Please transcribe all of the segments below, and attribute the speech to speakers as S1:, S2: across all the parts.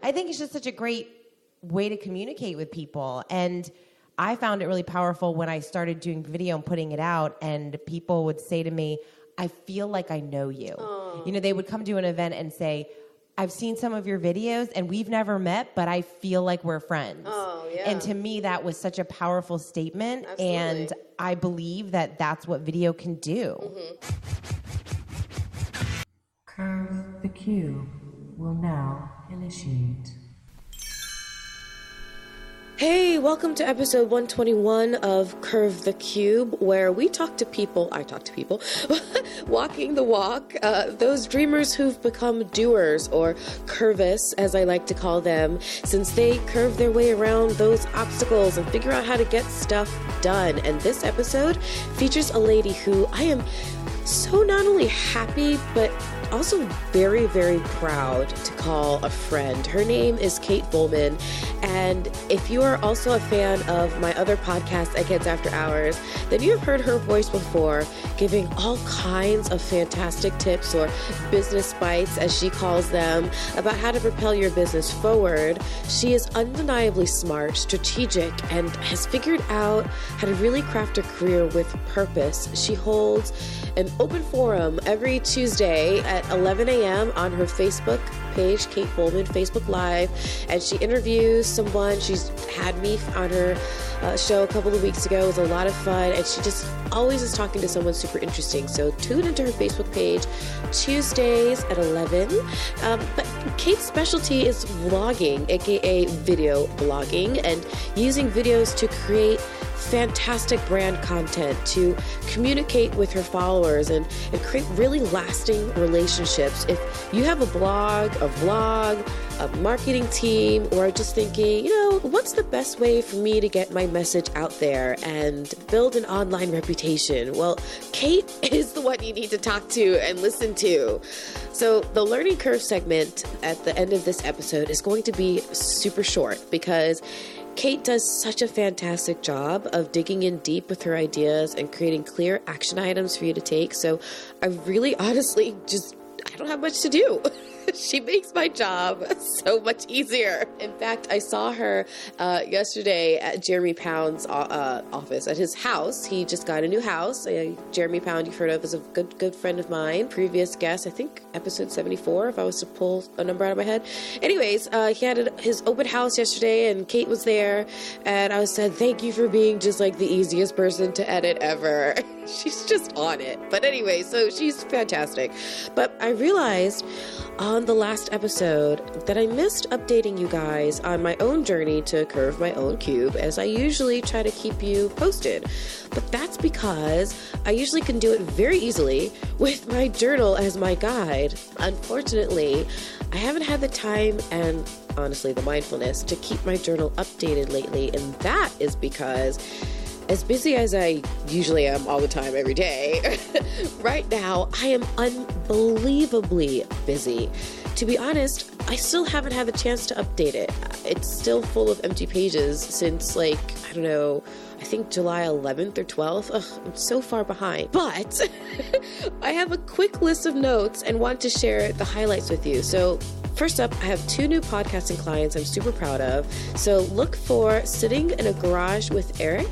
S1: I think it's just such a great way to communicate with people. And I found it really powerful when I started doing video and putting it out, and people would say to me, I feel like I know you. You know, they would come to an event and say, I've seen some of your videos and we've never met, but I feel like we're friends.
S2: Oh, yeah.
S1: And to me, that was such a powerful statement.
S2: Absolutely.
S1: And I believe that that's what video can do.
S3: Curve the cube will now initiate.
S2: Hey, welcome to episode 121 of Curve the Cube, where we talk to people, I talk to people, walking the walk, those dreamers who've become doers, or curvists, as I like to call them, since they curve their way around those obstacles and figure out how to get stuff done. And this episode features a lady who I am so not only happy, but also very, very proud to call a friend. Her name is Kate Volman, and if you are also a fan of my other podcast, Eggheads After Hours, then you have heard her voice before, giving all kinds of fantastic tips, or business bites, as she calls them, about how to propel your business forward. She is undeniably smart, strategic, and has figured out how to really craft a career with purpose. She holds an open forum every Tuesday at 11 a.m. on her Facebook page, Kate Volman, Facebook Live, and she interviews someone. She's had me on her show a couple of weeks ago. It was a lot of fun, and she just always is talking to someone super interesting. So tune into her Facebook page Tuesdays at 11. But Kate's specialty is vlogging, a.k.a. video blogging, and using videos to create fantastic brand content to communicate with her followers and create really lasting relationships. If you have a blog, a vlog, a marketing team, or just thinking, what's the best way for me to get my message out there and build an online reputation? Well, Kate is the one you need to talk to and listen to. So the learning curve segment at the end of this episode is going to be super short because Kate does such a fantastic job of digging in deep with her ideas and creating clear action items for you to take. So I really honestly I don't have much to do. She makes my job so much easier. In fact, I saw her yesterday at Jeremy Pound's office, at his house. He just got a new house. Jeremy Pound, you've heard of, is a good friend of mine, previous guest, I think episode 74, if I was to pull a number out of my head. Anyways, he had his open house yesterday, and Kate was there, and I said, thank you for being just like the easiest person to edit ever. She's just on it. But anyway, so she's fantastic. But I realized on the last episode that I missed updating you guys on my own journey to curve my own cube, as I usually try to keep you posted. But that's because I usually can do it very easily with my journal as my guide. Unfortunately, I haven't had the time and honestly the mindfulness to keep my journal updated lately, and that is because as busy as I usually am all the time, every day, right now I am unbelievably busy. To be honest, I still haven't had the chance to update it. It's still full of empty pages since I think July 11th or 12th. Ugh, I'm so far behind. But I have a quick list of notes and want to share the highlights with you. So first up, I have 2 new podcasting clients I'm super proud of. So look for Sitting in a Garage with Eric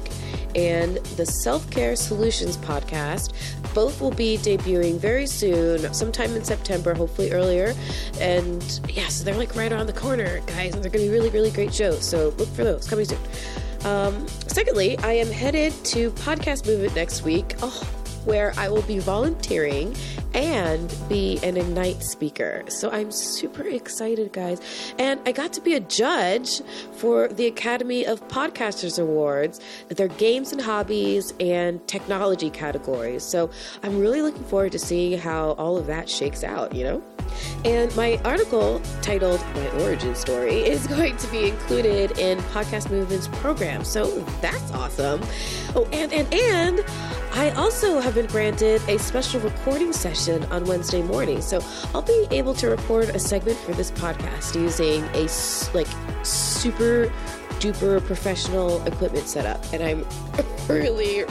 S2: and the Self-Care Solutions podcast. Both will be debuting very soon, sometime in September, hopefully earlier. And yeah, so they're right around the corner, guys, and they're going to be really, really great shows. So look for those coming soon. Secondly, I am headed to Podcast Movement next week, where I will be volunteering and be an Ignite speaker. So I'm super excited, guys. And I got to be a judge for the Academy of Podcasters Awards, their games and hobbies and technology categories. So I'm really looking forward to seeing how all of that shakes out, And my article titled My Origin Story is going to be included in Podcast Movement's program. So that's awesome. Oh, and I also have been granted a special recording session on Wednesday morning. So I'll be able to record a segment for this podcast using a super duper professional equipment setup. And I'm really,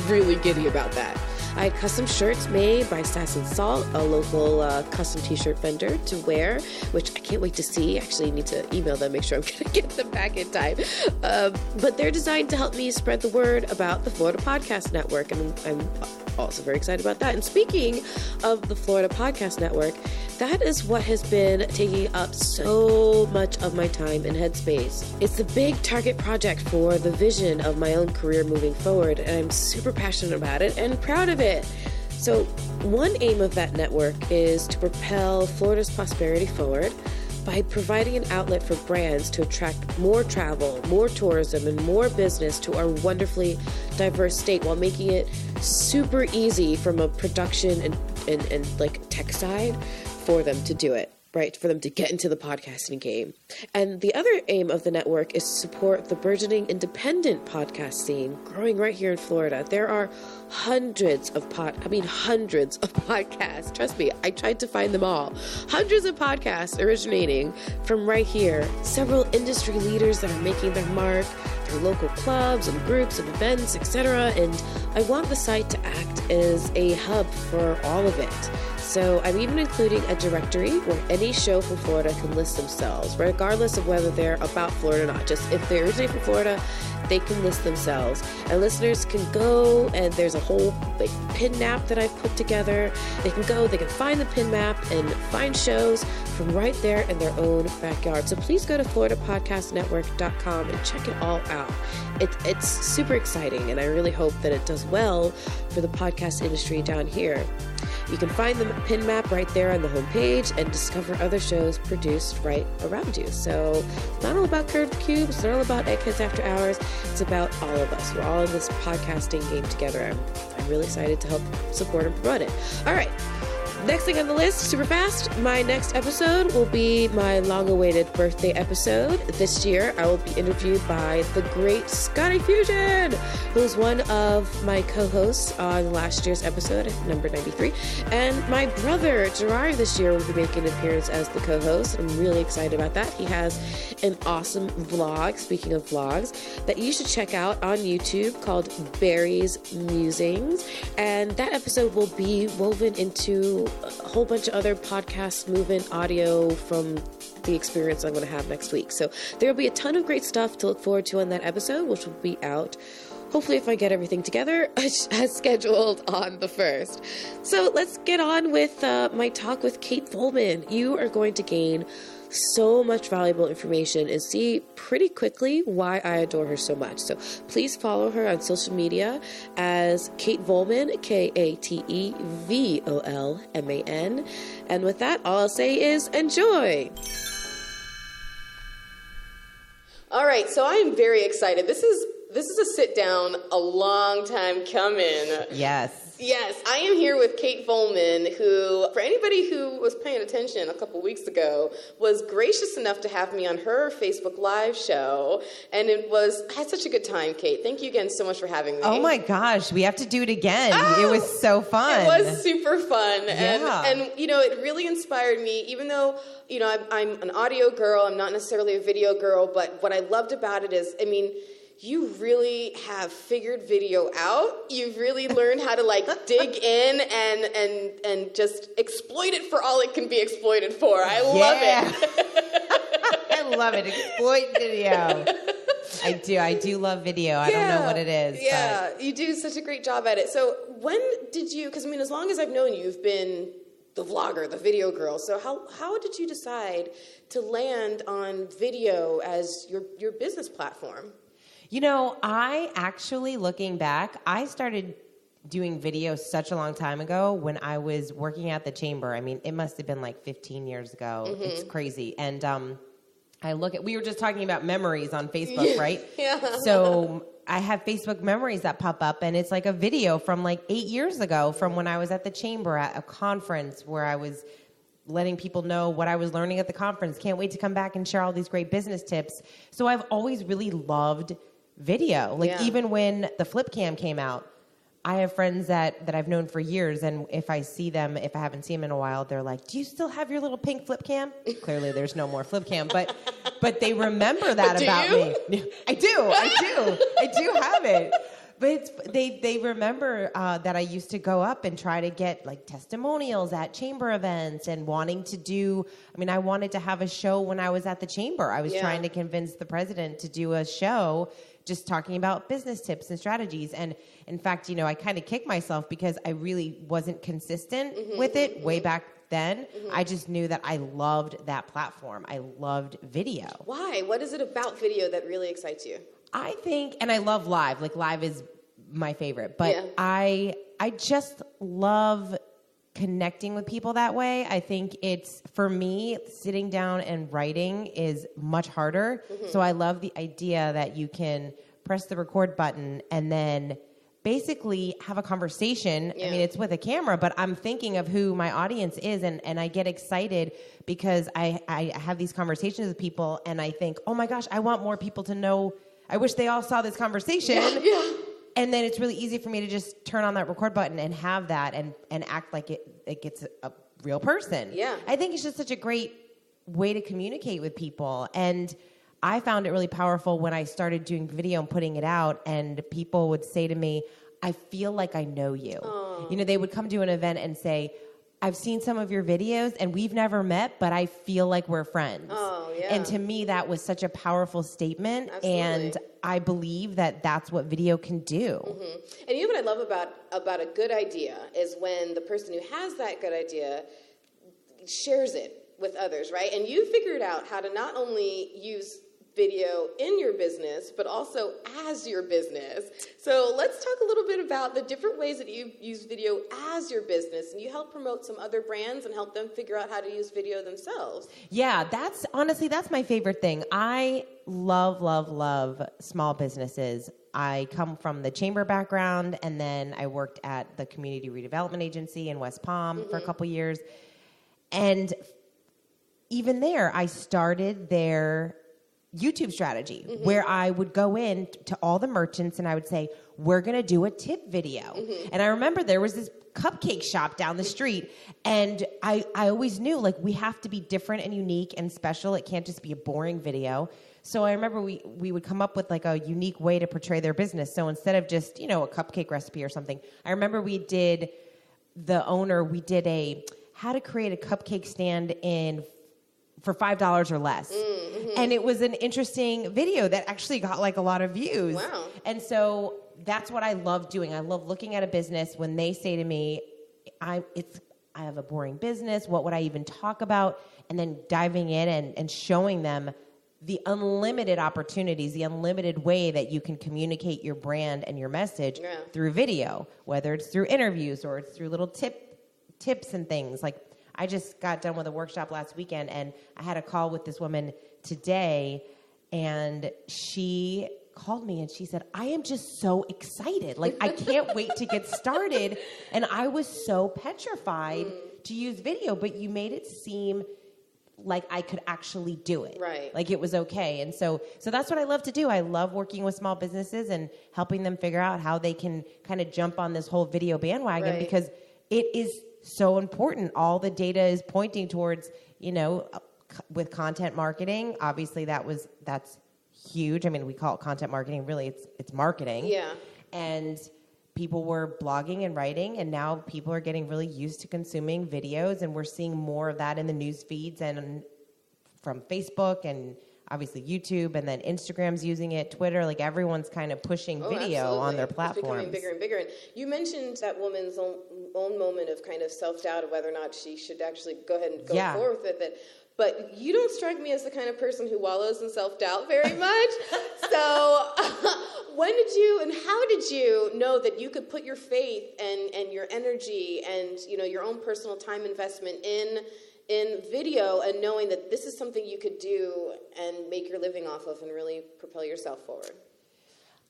S2: really giddy about that. I had custom shirts made by Sass and Salt, a local custom t-shirt vendor to wear, which I can't wait to see. Actually, I need to email them, make sure I'm going to get them back in time. But they're designed to help me spread the word about the Florida Podcast Network, and I'm also very excited about that. And speaking of the Florida Podcast Network, that is what has been taking up so much of my time in Headspace. It's the big target project for the vision of my own career moving forward, and I'm super passionate about it and proud of it. So one aim of that network is to propel Florida's prosperity forward by providing an outlet for brands to attract more travel, more tourism, and more business to our wonderfully diverse state, while making it super easy from a production and like tech side for them to do it, right? For them to get into the podcasting game. And the other aim of the network is to support the burgeoning independent podcast scene growing right here in Florida. There are hundreds of podcasts. Trust me, I tried to find them all. Hundreds of podcasts originating from right here. Several industry leaders that are making their mark, their local clubs and groups and events, etc. And I want the site to act as a hub for all of it. So I'm even including a directory where any show from Florida can list themselves, regardless of whether they're about Florida or not. Just if they originate from Florida, they can list themselves. And listeners can go, and there's a whole like pin map that I've put together. They can go, they can find the pin map and find shows from right there in their own backyard. So please go to floridapodcastnetwork.com and check it all out. It's super exciting, and I really hope that it does well for the podcast industry down here. You can find the pin map right there on the homepage and discover other shows produced right around you. So it's not all about Curve the Cube. It's not all about Eggheads After Hours. It's about all of us. We're all in this podcasting game together. I'm really excited to help support and promote it. All right. Next thing on the list, super fast, my next episode will be my long-awaited birthday episode. This year, I will be interviewed by the great Scotty Fusion, who's one of my co-hosts on last year's episode, number 93. And my brother, Gerard, this year will be making an appearance as the co-host. I'm really excited about that. He has an awesome vlog, speaking of vlogs, that you should check out on YouTube called Barry's Musings. And that episode will be woven into a whole bunch of other podcast movement audio from the experience I'm going to have next week. So there will be a ton of great stuff to look forward to on that episode, which will be out, hopefully, if I get everything together, as scheduled on the 1st. So let's get on with my talk with Kate Volman. You are going to gain so much valuable information and see pretty quickly why I adore her so much. So please follow her on social media as Kate Volman, KateVolman. And with that, all I'll say is enjoy.
S4: All right, so I am very excited. This is a sit down, a long time coming. Yes, I am here with Kate Volman, who, for anybody who was paying attention a couple weeks ago, was gracious enough to have me on her Facebook Live show, and I had such a good time, Kate. Thank you again so much for having me.
S1: Oh my gosh, we have to do it again. It was so fun.
S4: It was super fun,
S1: Yeah.
S4: and you know, it really inspired me, even though, you know, I'm an audio girl, I'm not necessarily a video girl, but what I loved about it is, I mean, you really have figured video out. You've really learned how to like dig in and just exploit it for all it can be exploited for. I love it.
S1: I love it. Exploit video. I do love video. I don't know what it is.
S4: Yeah, but you do such a great job at it. So when did you, because I mean, as long as I've known you, you've been the vlogger, the video girl. So how did you decide to land on video as your business platform?
S1: You know, I actually, looking back, I started doing video such a long time ago when I was working at the chamber. I mean, it must have been like 15 years ago. Mm-hmm. It's crazy. And we were just talking about memories on Facebook, right?
S4: Yeah.
S1: So I have Facebook memories that pop up, and it's like a video from like 8 years ago from when I was at the chamber at a conference where I was letting people know what I was learning at the conference. Can't wait to come back and share all these great business tips. So I've always really loved video. Like even when the flip cam came out, I have friends that I've known for years, and if I haven't seen them in a while, they're like, "Do you still have your little pink flip cam?" Clearly there's no more flip cam, but they remember that about me. I do have it. But they remember that I used to go up and try to get like testimonials at chamber events and wanting to do, I wanted to have a show when I was at the chamber. I was trying to convince the president to do a show just talking about business tips and strategies. And in fact, I kind of kicked myself because I really wasn't consistent with it way back then. I just knew that I loved that platform. I loved video.
S4: Why? What is it about video that really excites you?
S1: I think, and I love live. Like live is my favorite, but I just love connecting with people that way. I think it's, for me, sitting down and writing is much harder. So I love the idea that you can press the record button and then basically have a conversation. It's with a camera, but I'm thinking of who my audience is, and I get excited because I have these conversations with people, and I think, oh my gosh, I want more people to know. I wish they all saw this conversation. And then it's really easy for me to just turn on that record button and have that and act like it gets a real person.
S4: Yeah.
S1: I think it's just such a great way to communicate with people. And I found it really powerful when I started doing video and putting it out, and people would say to me, I feel like I know you. They would come to an event and say, I've seen some of your videos and we've never met, but I feel like we're friends. And to me, that was such a powerful statement.
S4: Absolutely.
S1: And I believe that that's what video can do.
S4: And you know what I love about a good idea is when the person who has that good idea shares it with others, right? And you figured out how to not only use video in your business, but also as your business. So let's talk a little bit about the different ways that you use video as your business, and you help promote some other brands and help them figure out how to use video themselves.
S1: Yeah, that's my favorite thing. I love small businesses. I come from the chamber background, and then I worked at the community redevelopment agency in West Palm for a couple years. And even there, I started their YouTube strategy where I would go in to all the merchants and I would say, we're going to do a tip video. And I remember there was this cupcake shop down the street, and I always knew, like, we have to be different and unique and special. It can't just be a boring video. So I remember we would come up with like a unique way to portray their business. So instead of just, a cupcake recipe or something, I remember we did a how to create a cupcake stand for $5 or less. And it was an interesting video that actually got like a lot of views.
S4: Wow.
S1: And so that's what I love doing. I love looking at a business when they say to me, I have a boring business. What would I even talk about? And then diving in and showing them the unlimited opportunities, the unlimited way that you can communicate your brand and your message through video, whether it's through interviews or it's through little tips and things. Like, I just got done with a workshop last weekend, and I had a call with this woman today, and she called me and she said, I am just so excited. Like, I can't wait to get started. And I was so petrified to use video, but you made it seem like I could actually do it.
S4: Right.
S1: Like it was okay. And so that's what I love to do. I love working with small businesses and helping them figure out how they can kind of jump on this whole video bandwagon because it is so important. All the data is pointing towards, with content marketing, obviously that's huge. I mean, we call it content marketing. Really, it's marketing.
S4: Yeah.
S1: And people were blogging and writing, and now people are getting really used to consuming videos, and we're seeing more of that in the news feeds and from Facebook and obviously YouTube, and then Instagram's using it, Twitter, like everyone's kind of pushing video on their platforms.
S4: It's becoming bigger and bigger. And you mentioned that woman's own moment of kind of self-doubt of whether or not she should actually go ahead and go forward with it. But you don't strike me as the kind of person who wallows in self-doubt very much. So when did you and how did you know that you could put your faith and your energy and, your own personal time investment in video and knowing that this is something you could do and make your living off of and really propel yourself forward?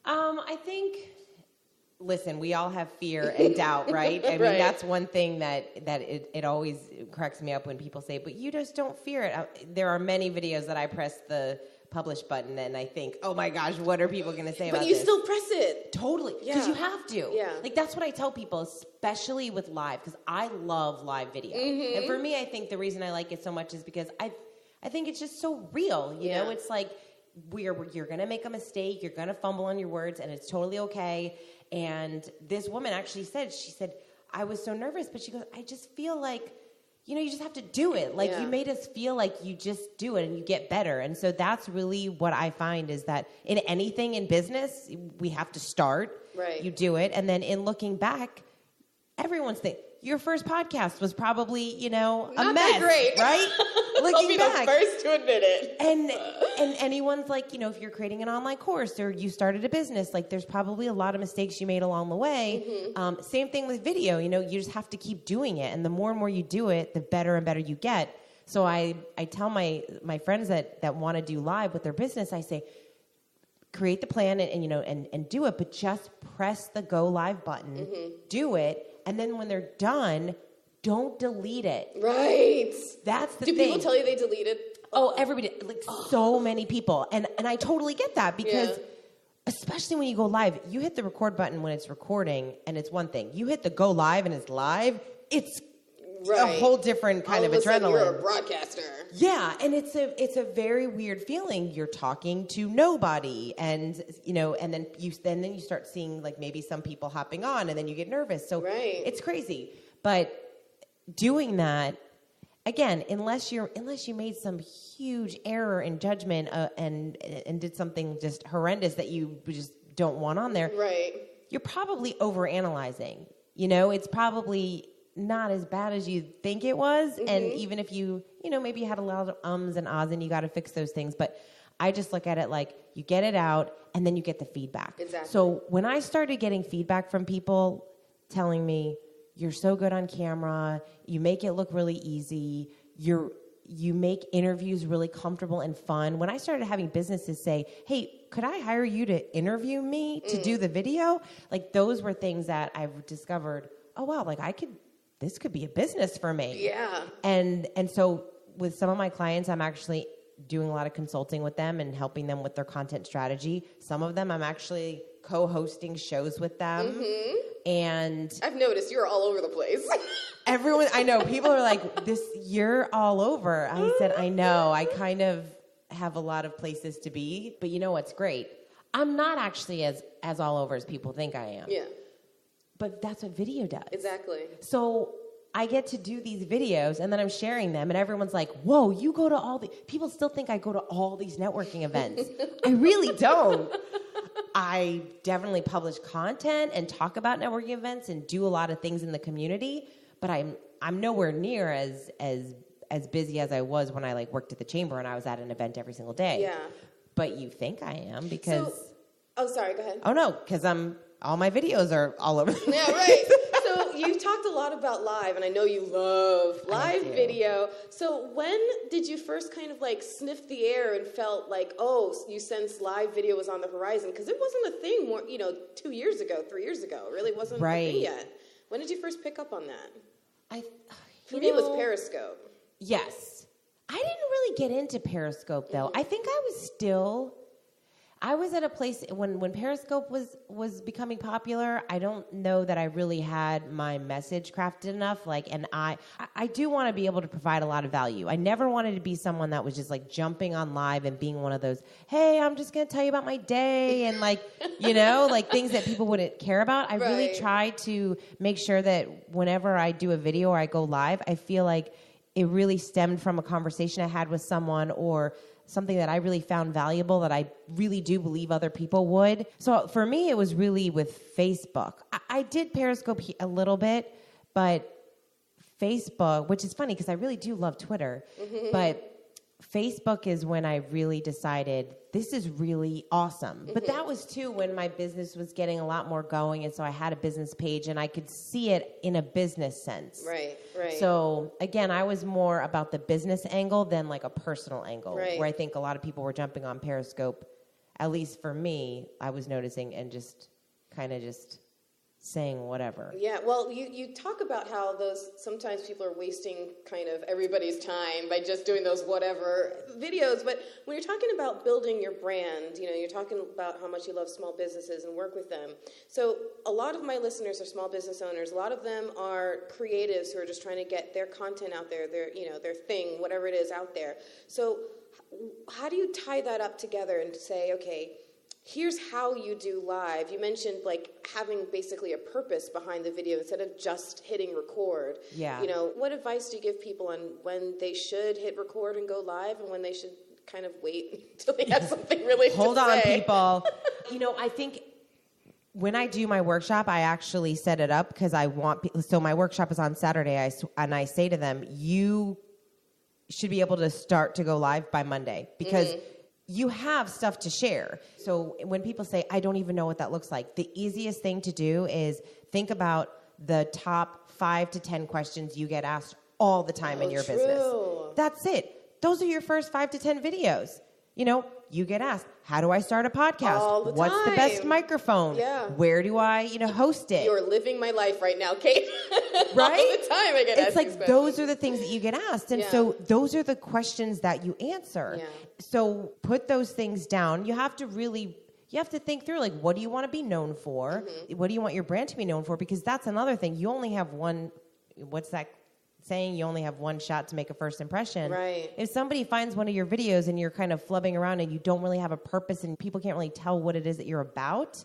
S1: I think, listen, we all have fear and doubt, right? I mean, that's one thing that it always cracks me up when people say, but you just don't fear it. There are many videos that I press the publish button and I think, oh my gosh, what are people going to say about this?
S4: But you still press it.
S1: Totally. Because you have to.
S4: Yeah.
S1: Like, that's what I tell people, especially with live, because I love live video. And for me, I think the reason I like it so much is because I think it's just so real. You know, it's like you're going to make a mistake. You're going to fumble on your words, and it's totally okay. And this woman actually said, I was so nervous, but she goes, I just feel like, you just have to do it. Like, you made us feel like you just do it and you get better. And so that's really what I find is that in anything in business, we have to start.
S4: Right.
S1: You do it. And then in looking back, everyone's thinking, your first podcast was probably, a
S4: Not
S1: mess,
S4: that great.
S1: right? Looking
S4: I'll be
S1: back.
S4: the first to admit it.
S1: And anyone's like, if you're creating an online course or you started a business, like there's probably a lot of mistakes you made along the way.
S4: Mm-hmm.
S1: Same thing with video, you just have to keep doing it. And the more and more you do it, the better and better you get. So I tell my friends that want to do live with their business, I say, create the plan and do it, but just press the go live button, do it. And then when they're done, don't delete it.
S4: Right.
S1: That's the
S4: thing. Do people tell you they deleted?
S1: Oh, everybody, so many people. And I totally get that because especially when you go live, you hit the record button when it's recording and it's one thing. You hit the go live and it's live, it's a whole different kind of adrenaline.
S4: You're a broadcaster.
S1: Yeah, and it's a very weird feeling. You're talking to nobody, and and then you start seeing like maybe some people hopping on, and then you get nervous. So it's crazy. But doing that again, unless you made some huge error in judgment and did something just horrendous that you just don't want on there, you're probably overanalyzing. It's probably not as bad as you think it was. And even if you maybe you had a lot of ums and ahs and you got to fix those things. But I just look at it like you get it out and then you get the feedback.
S4: Exactly.
S1: So when I started getting feedback from people telling me, you're so good on camera, you make it look really easy, you make interviews really comfortable and fun. When I started having businesses say, hey, could I hire you to interview me to do the video? Like those were things that I've discovered, oh wow, like this could be a business for me.
S4: Yeah.
S1: And so with some of my clients, I'm actually doing a lot of consulting with them and helping them with their content strategy. Some of them I'm actually co-hosting shows with them. And
S4: I've noticed you're all over the place.
S1: Everyone, I know, people are like, you're all over. I said, I know, I kind of have a lot of places to be, but you know what's great? I'm not actually as all over as people think I am.
S4: Yeah.
S1: But that's what video does.
S4: Exactly.
S1: So I get to do these videos and then I'm sharing them and everyone's like, whoa, you go to people still think I go to all these networking events. I really don't. I definitely publish content and talk about networking events and do a lot of things in the community, but I'm nowhere near as busy as I was when I worked at the chamber and I was at an event every single day.
S4: Yeah.
S1: But you think I am because...
S4: sorry, go ahead.
S1: Oh no, because all my videos are all over the place.
S4: Yeah, right. So you talked a lot about live, and I know you love live video. So when did you first kind of sniff the air and felt like, oh, you sensed live video was on the horizon? Because it wasn't a thing more, 2 years ago, 3 years ago. It really wasn't a thing yet. When did you first pick up on that? For me, it was Periscope.
S1: Yes. I didn't really get into Periscope, though. I think I was at a place when Periscope was becoming popular. I don't know that I really had my message crafted enough. And I do want to be able to provide a lot of value. I never wanted to be someone that was just jumping on live and being one of those, hey, I'm just going to tell you about my day and things that people wouldn't care about. I really try to make sure that whenever I do a video or I go live, I feel like it really stemmed from a conversation I had with someone or something that I really found valuable that I really do believe other people would. So for me, it was really with Facebook. I did Periscope a little bit, but Facebook, which is funny because I really do love Twitter, but Facebook is when I really decided this is really awesome. But that was too when my business was getting a lot more going, and so I had a business page and I could see it in a business sense.
S4: Right.
S1: So again, I was more about the business angle than a personal angle, where I think a lot of people were jumping on Periscope. At least for me, I was noticing and just kind of saying whatever.
S4: Yeah, well, you talk about how sometimes people are wasting kind of everybody's time by just doing those whatever videos, but when you're talking about building your brand, you're talking about how much you love small businesses and work with them. So a lot of my listeners are small business owners. A lot of them are creatives who are just trying to get their content out there, their thing, whatever it is out there. So how do you tie that up together and say, okay, here's how you do live. You mentioned like having basically a purpose behind the video instead of just hitting record.
S1: Yeah.
S4: You know, what advice do you give people on when they should hit record and go live and when they should kind of wait until they have something really
S1: Hold
S4: to
S1: on,
S4: say?
S1: people. You know, I think when I do my workshop, I actually set it up because I want people. So my workshop is on Saturday, and I say to them, you should be able to start to go live by Monday because you have stuff to share. So when people say, I don't even know what that looks like, the easiest thing to do is think about the top 5 to 10 questions you get asked all the time in your business. That's it. Those are your first 5 to 10 videos. You know, you get asked, how do I start a podcast?
S4: All the
S1: What's the best microphone?
S4: Yeah.
S1: Where do I, host it?
S4: You're living my life right now, Kate.
S1: Right?
S4: All the time I get asked
S1: it's like
S4: these questions.
S1: those are the things that you get asked. And so those are the questions that you answer.
S4: Yeah.
S1: So put those things down. You have to think through, like, what do you want to be known for? What do you want your brand to be known for? Because that's another thing. You only have one, what's that saying? You only have one shot to make a first impression.
S4: Right.
S1: If somebody finds one of your videos and you're kind of flubbing around and you don't really have a purpose and people can't really tell what it is that you're about,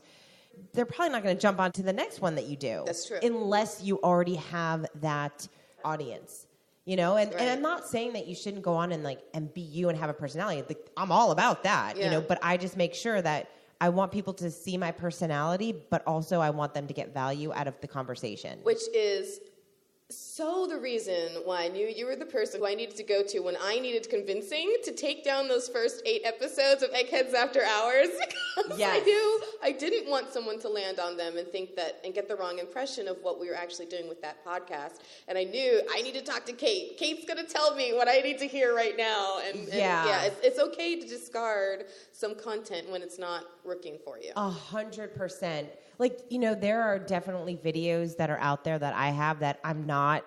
S1: they're probably not going to jump onto the next one that you do.
S4: That's true.
S1: Unless you already have that audience. And I'm not saying that you shouldn't go on and be you and have a personality. I'm all about that, but I just make sure that I want people to see my personality, but also I want them to get value out of the conversation.
S4: Which is so the reason why I knew you were the person who I needed to go to when I needed convincing to take down those first 8 episodes of Eggheads After Hours.
S1: Yes.
S4: I knew I didn't want someone to land on them and think that and get the wrong impression of what we were actually doing with that podcast. And I knew I need to talk to Kate. Kate's going to tell me what I need to hear right now. And it's okay to discard some content when it's not working for you.
S1: 100%. There are definitely videos that are out there that I have that I'm not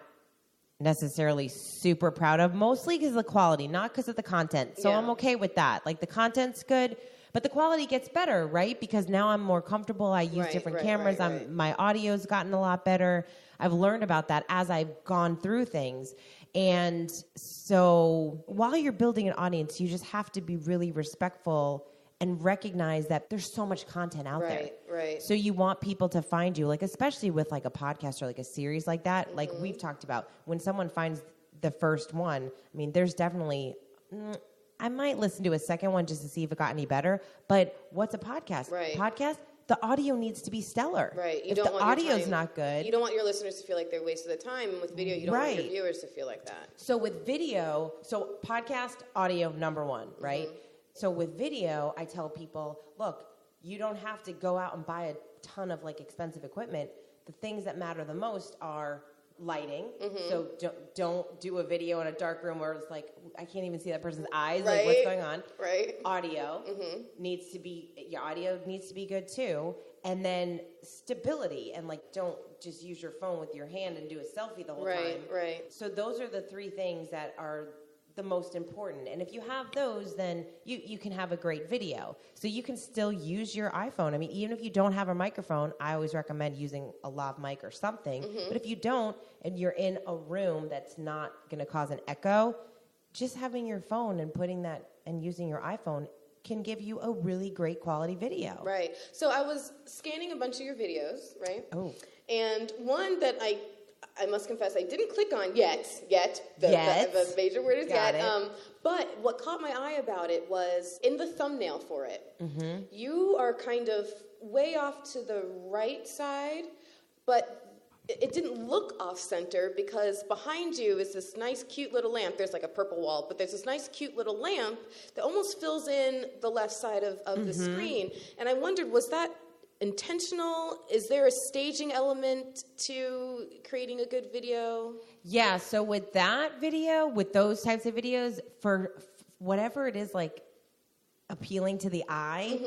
S1: necessarily super proud of, mostly because of the quality, not because of the content. So I'm okay with that. Like, the content's good, but the quality gets better, right? Because now I'm more comfortable. I use different cameras. My audio's gotten a lot better. I've learned about that as I've gone through things. And so while you're building an audience, you just have to be really respectful and recognize that there's so much content out there.
S4: Right.
S1: So you want people to find you, especially with a podcast or a series like that, like we've talked about. When someone finds the first one, I mean, there's definitely, I might listen to a second one just to see if it got any better. But what's a podcast?
S4: Right.
S1: Podcast, the audio needs to be stellar.
S4: Right.
S1: If the audio's not good.
S4: You don't want your listeners to feel like they're wasting their time. And with video, you don't want your viewers to feel like that.
S1: So with video, podcast, audio, number one, right? So with video, I tell people, look, you don't have to go out and buy a ton of expensive equipment. The things that matter the most are lighting. So don't do a video in a dark room where it's I can't even see that person's eyes.
S4: Right.
S1: What's going on?
S4: Right.
S1: Audio needs to be, your audio needs to be good too. And then stability, and don't just use your phone with your hand and do a selfie the whole time.
S4: Right.
S1: So those are the 3 things that are the most important. And if you have those, then you can have a great video. So you can still use your iPhone. I mean, even if you don't have a microphone, I always recommend using a lav mic or something. But if you don't, and you're in a room that's not going to cause an echo, just having your phone and putting that and using your iPhone can give you a really great quality video.
S4: Right. So I was scanning a bunch of your videos, right?
S1: Oh.
S4: And one that I must confess I didn't click on yet. The major word is yet. But what caught my eye about it was in the thumbnail for it. You are kind of way off to the right side, but it didn't look off-center because behind you is this nice, cute little lamp. There's a purple wall, but there's this nice, cute little lamp that almost fills in the left side of the screen. And I wondered, was that intentional? Is there a staging element to creating a good video?
S1: Yeah, so with that video, with those types of videos, for whatever it is appealing to the eye,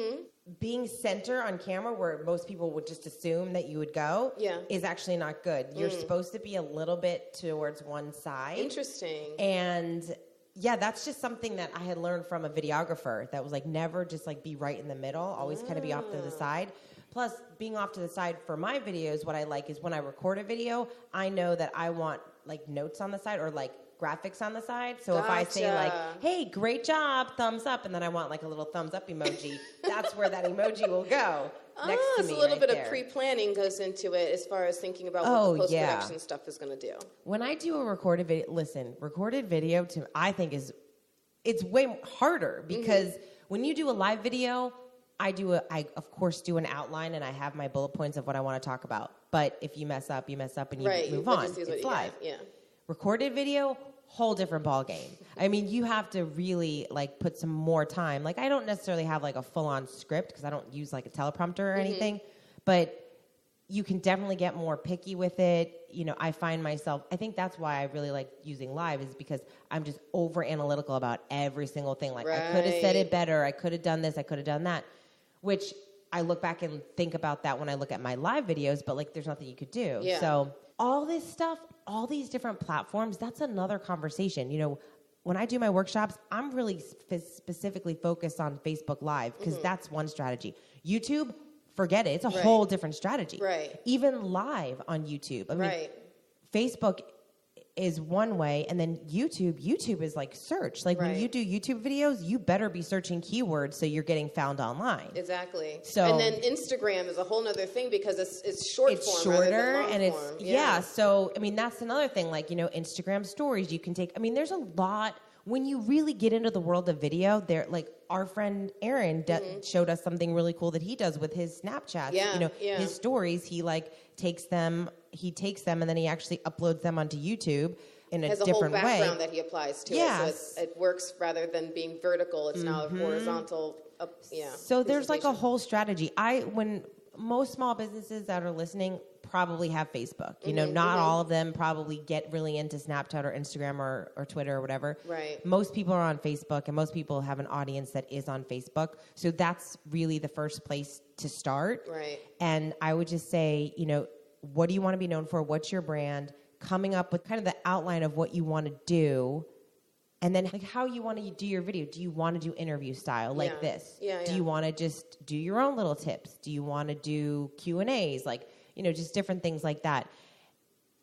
S1: being center on camera where most people would just assume that you would go is actually not good. You're supposed to be a little bit towards one side.
S4: Interesting.
S1: And yeah, that's just something that I had learned from a videographer that was never just be right in the middle, always kind of be off to the side. Plus, being off to the side for my videos, what I like is when I record a video, I know that I want notes on the side or graphics on the side. So if I say like, hey, great job, thumbs up, and then I want like a little thumbs up emoji, that's where that emoji will go. Next to me,
S4: so a little bit
S1: there.
S4: of pre-planning goes into it as far as thinking about what the post-production stuff is going to do.
S1: When I do a recorded video, recorded video I think it's way harder because when you do a live video, I of course do an outline and I have my bullet points of what I want to talk about. But if you mess up and you move on. It's live.
S4: Yeah.
S1: Recorded video, whole different ball game. I mean, you have to really like put some more time. Like I don't necessarily have like a full-on script because I don't use like a teleprompter or anything, but you can definitely get more picky with it. You know, I find myself, I think that's why I really like using live is because I'm just over analytical about every single thing. Like I could have said it better. I could have done this. I could have done that, which I look back and think about that when I look at my live videos, but like there's nothing you could do. Yeah. So all this stuff, all these different platforms, that's another conversation. You know, when I do my workshops, I'm really specifically focused on Facebook Live because that's one strategy. YouTube, forget it. It's a whole different strategy.
S4: Right.
S1: Even live on YouTube. I mean, Facebook is one way, and then YouTube is like search. Like when you do YouTube videos, you better be searching keywords so you're getting found online.
S4: Exactly.
S1: So,
S4: and then Instagram is a whole other thing because it's short form
S1: shorter
S4: rather than long
S1: and it's
S4: form.
S1: So I mean that's another thing. Like, you know, Instagram stories you can take. I mean, there's a lot when you really get into the world of video. There, like our friend Aaron showed us something really cool that he does with his Snapchats.
S4: Yeah,
S1: you know, his stories. He like takes them and then he actually uploads them onto YouTube in a different way.
S4: Has a whole background that he applies to it, so it works rather than being vertical. It's now a horizontal.
S1: So there's like a whole strategy. When most small businesses that are listening probably have Facebook. You know, not all of them probably get really into Snapchat or Instagram or Twitter or whatever.
S4: Right.
S1: Most people are on Facebook, and most people have an audience that is on Facebook. So that's really the first place to start.
S4: Right.
S1: And I would just say, you know, what do you want to be known for? What's your brand? Coming up with kind of the outline of what you want to do. And then like how you want to do your video. Do you want to do interview style like this? Do you want to just do your own little tips? Do you want to do Q&As? Like, you know, just different things like that.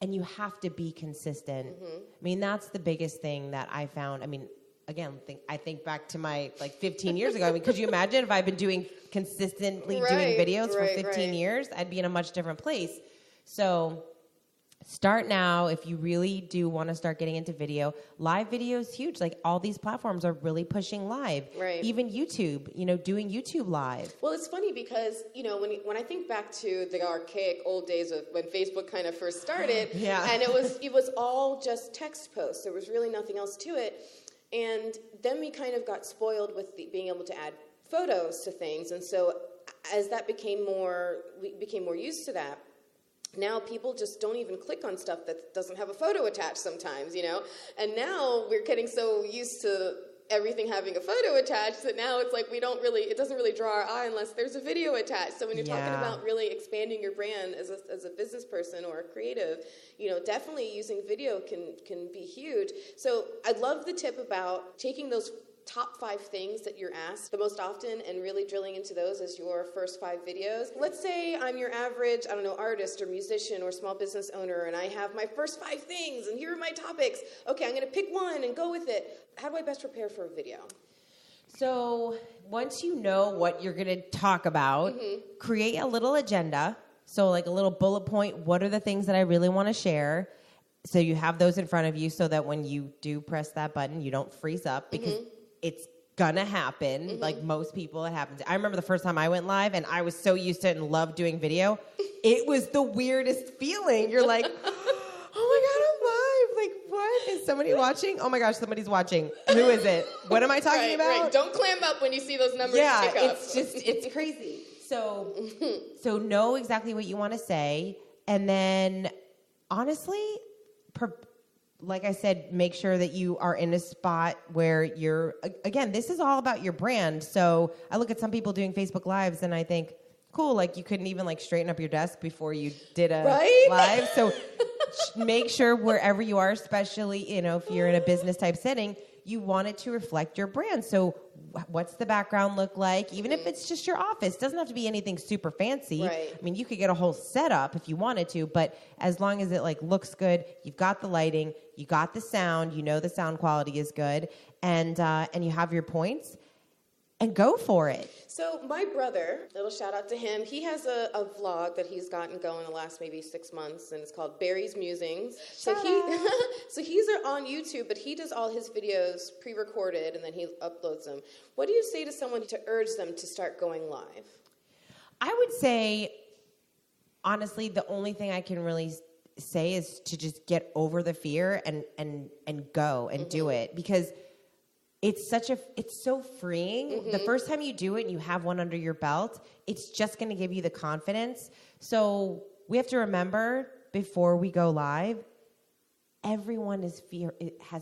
S1: And you have to be consistent. I mean, that's the biggest thing that I found. I mean, again, I think back to my like 15 years ago. I mean, could you imagine if I've been consistently doing videos for 15 years? I'd be in a much different place. So start now if you really do want to start getting into video. Live video is huge. Like all these platforms are really pushing live. Right. Even YouTube, you know, doing YouTube live.
S4: Well, it's funny because, you know, when I think back to the archaic old days of when Facebook kind of first started, and it was all just text posts. There was really nothing else to it. And then we kind of got spoiled with being able to add photos to things. And so as that we became more used to that. Now people just don't even click on stuff that doesn't have a photo attached sometimes, you know? And now we're getting so used to everything having a photo attached that now it's like it doesn't really draw our eye unless there's a video attached. So when you're talking about really expanding your brand as a business person or a creative, you know, definitely using video can be huge. So I love the tip about taking those top 5 things that you're asked the most often and really drilling into those as your first 5 videos. Let's say I'm your average, I don't know, artist or musician or small business owner, and I have my first 5 things, and here are my topics. Okay, I'm going to pick one and go with it. How do I best prepare for a video?
S1: So once you know what you're going to talk about, create a little agenda. So like a little bullet point, what are the things that I really want to share? So you have those in front of you so that when you do press that button, you don't freeze up because it's gonna happen. Like most people, it happens. I remember the first time I went live and I was so used to it and loved doing video. It was the weirdest feeling. You're like, oh my God, I'm live. Like, what? Is somebody watching? Oh my gosh, somebody's watching. Who is it? What am I talking about?
S4: Right. Don't clam up when you see those numbers tick up.
S1: It's crazy. So know exactly what you want to say. And then honestly, like I said, make sure that you are in a spot where again, this is all about your brand. So I look at some people doing Facebook Lives and I think, cool, like you couldn't even like straighten up your desk before you did a live. So make sure wherever you are, especially, you know, if you're in a business type setting, you want it to reflect your brand. So what's the background look like? Even if it's just your office, it doesn't have to be anything super fancy.
S4: Right.
S1: I mean, you could get a whole setup if you wanted to, but as long as it like looks good, you've got the lighting, you got the sound, you know the sound quality is good, and you have your points, and go for it.
S4: So my brother, little shout out to him, he has a vlog that he's gotten going the last maybe 6 months, and it's called Barry's Musings. So he's on YouTube, but he does all his videos pre-recorded, and then he uploads them. What do you say to someone to urge them to start going live?
S1: I would say, honestly, the only thing I can really say is to just get over the fear and go and do it, because it's so freeing. The first time you do it and you have one under your belt, it's just going to give you the confidence. So we have to remember, before we go live, everyone has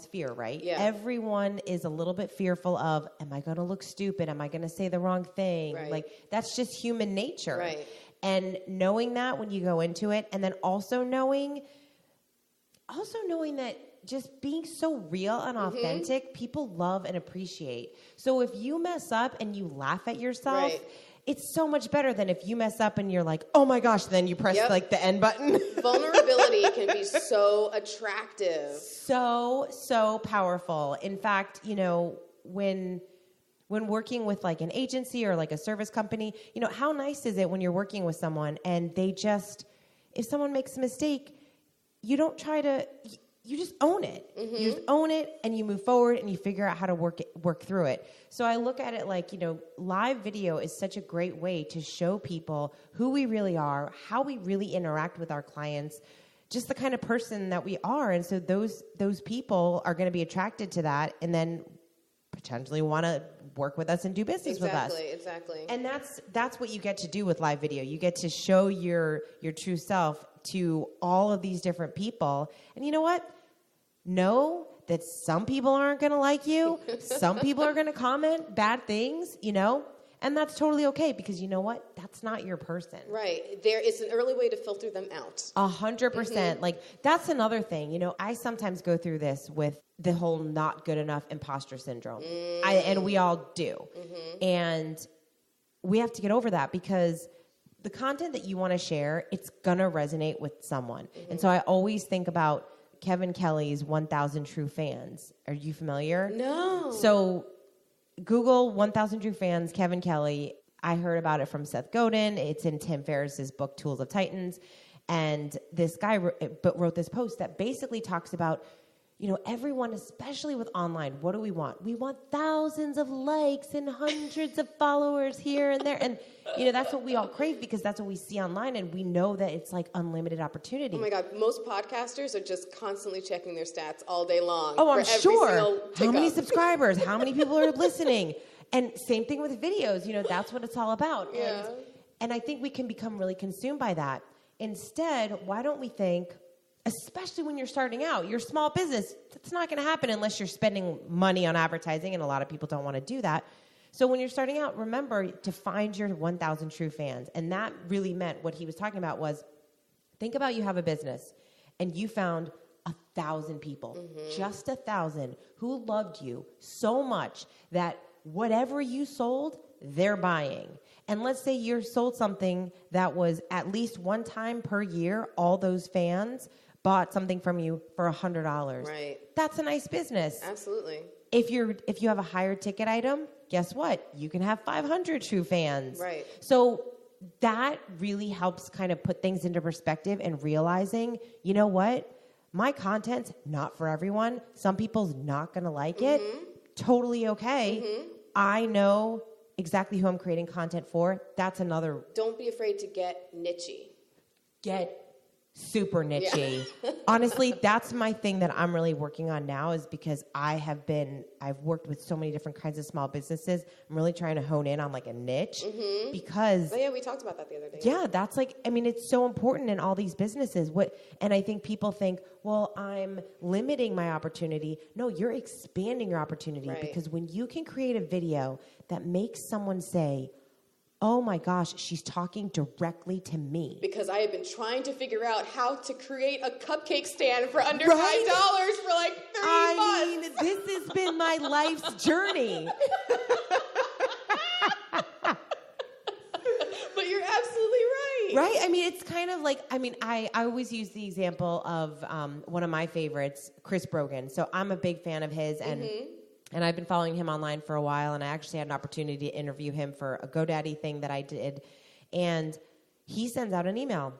S1: fear, right?
S4: Yeah.
S1: Everyone is a little bit fearful of, am I going to look stupid? Am I going to say the wrong thing?
S4: Right.
S1: Like, that's just human nature.
S4: Right.
S1: And knowing that when you go into it, and then also knowing that just being so real and authentic, people love and appreciate. So if you mess up and you laugh at yourself, it's so much better than if you mess up and you're like, oh my gosh, then you press like the end button.
S4: Vulnerability can be so attractive.
S1: So powerful. In fact, you know, when working with like an agency or like a service company, you know, how nice is it when you're working with someone and they just, if someone makes a mistake, you don't try to, you just own it. You just own it and you move forward and you figure out how to work through it. So I look at it like, you know, live video is such a great way to show people who we really are, how we really interact with our clients, just the kind of person that we are. And so those people are going to be attracted to that and then potentially want to work with us and do business with us.
S4: Exactly.
S1: And that's what you get to do with live video. You get to show your true self to all of these different people. And you know what? Know that some people aren't going to like you. Some people are going to comment bad things, you know, and that's totally okay, because you know what? That's not your person.
S4: Right. There is an early way to filter them out.
S1: 100%. Like, that's another thing. You know, I sometimes go through this with the whole not good enough imposter syndrome. And we all do. And we have to get over that, because the content that you want to share, it's going to resonate with someone. And so I always think about Kevin Kelly's 1,000 True Fans. Are you familiar?
S4: No.
S1: So Google 1,000 True Fans, Kevin Kelly. I heard about it from Seth Godin. It's in Tim Ferriss's book, Tools of Titans. And this guy wrote this post that basically talks about, you know, everyone, especially with online, what do we want? We want thousands of likes and hundreds of followers here and there. And, you know, that's what we all crave, because that's what we see online, and we know that it's like unlimited opportunity.
S4: Oh my God, most podcasters are just constantly checking their stats all day long.
S1: Oh, I'm sure. How many subscribers? How many people are listening? And same thing with videos. You know, that's what it's all about.
S4: Yeah.
S1: And I think we can become really consumed by that. Instead, why don't we think, especially when you're starting out, your small business, that's not going to happen unless you're spending money on advertising, and a lot of people don't want to do that. So when you're starting out, remember to find your 1,000 true fans. And that really meant, what he was talking about was, think about, you have a business and you found 1,000 people, just 1,000, who loved you so much that whatever you sold, they're buying. And let's say you sold something that was at least one time per year, all those fans bought something from you for $100.
S4: Right.
S1: That's a nice business.
S4: Absolutely.
S1: If you have a higher ticket item, guess what? You can have 500 true fans.
S4: Right.
S1: So that really helps kind of put things into perspective, and realizing, you know what? My content's not for everyone. Some people's not going to like it. Totally okay. I know exactly who I'm creating content for. That's another.
S4: Don't be afraid to get niche-y.
S1: Get super niche-y. Yeah. Honestly, that's my thing that I'm really working on now, is because I've worked with so many different kinds of small businesses. I'm really trying to hone in on like a niche, because
S4: oh yeah, we talked about that the other day.
S1: Yeah, that's like, I mean, it's so important in all these businesses. And I think people think, well, I'm limiting my opportunity. No, you're expanding your opportunity, because when you can create a video that makes someone say, oh my gosh, she's talking directly to me.
S4: Because I had been trying to figure out how to create a cupcake stand for under $5 for like 30 months.
S1: I mean, this has been my life's journey.
S4: But you're absolutely right.
S1: Right? I mean, it's kind of like, I always use the example of one of my favorites, Chris Brogan. So I'm a big fan of his, and I've been following him online for a while, and I actually had an opportunity to interview him for a GoDaddy thing that I did. And he sends out an email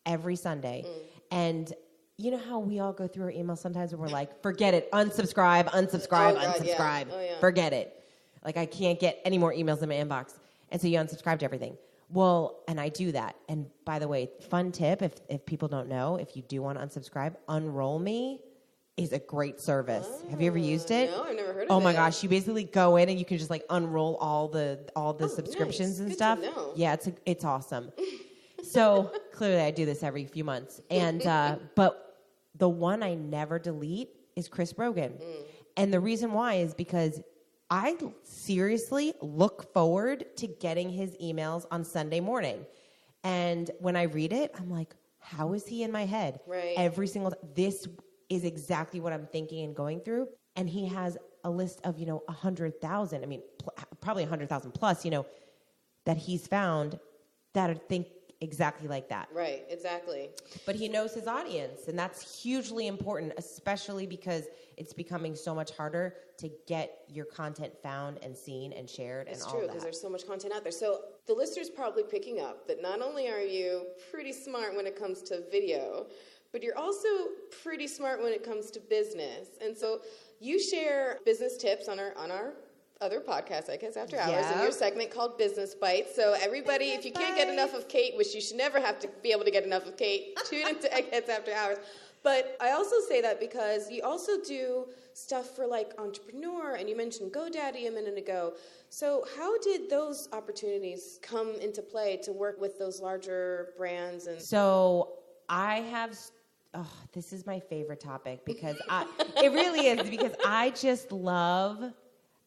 S1: every Sunday. And you know how we all go through our emails sometimes and we're like, forget it, unsubscribe, unsubscribe.
S4: Yeah.
S1: Forget it. Like, I can't get any more emails in my inbox. And so you unsubscribe to everything. Well, and I do that. And by the way, fun tip, if people don't know, if you do want to unsubscribe, Unroll Me is a great service. Have you ever used it?
S4: No, I've never heard of it.
S1: Oh my gosh, you basically go in and you can just like unroll all the subscriptions and stuff.
S4: Good to know.
S1: Yeah, it's awesome. So clearly I do this every few months. And but the one I never delete is Chris Brogan. And the reason why is because I seriously look forward to getting his emails on Sunday morning. And when I read it, I'm like, how is he in my head?
S4: Right.
S1: Every single this is exactly what I'm thinking and going through. And he has a list of, 100,000. I mean, probably 100,000 plus, that he's found that think exactly like that.
S4: Right, exactly.
S1: But he knows his audience, and that's hugely important, especially because it's becoming so much harder to get your content found and seen and shared and all that.
S4: It's true, because there's so much content out there. So the listener's probably picking up that not only are you pretty smart when it comes to video, but you're also pretty smart when it comes to business. And so you share business tips on our other podcast, Eggheads After Hours, in your segment called Business Bites. So everybody, if you can't get enough of Kate, which you should never have to be able to get enough of Kate, tune into Eggheads After Hours. But I also say that because you also do stuff for like Entrepreneur, and you mentioned GoDaddy a minute ago. So how did those opportunities come into play to work with those larger brands? And
S1: so I have... Oh, this is my favorite topic because it really is, because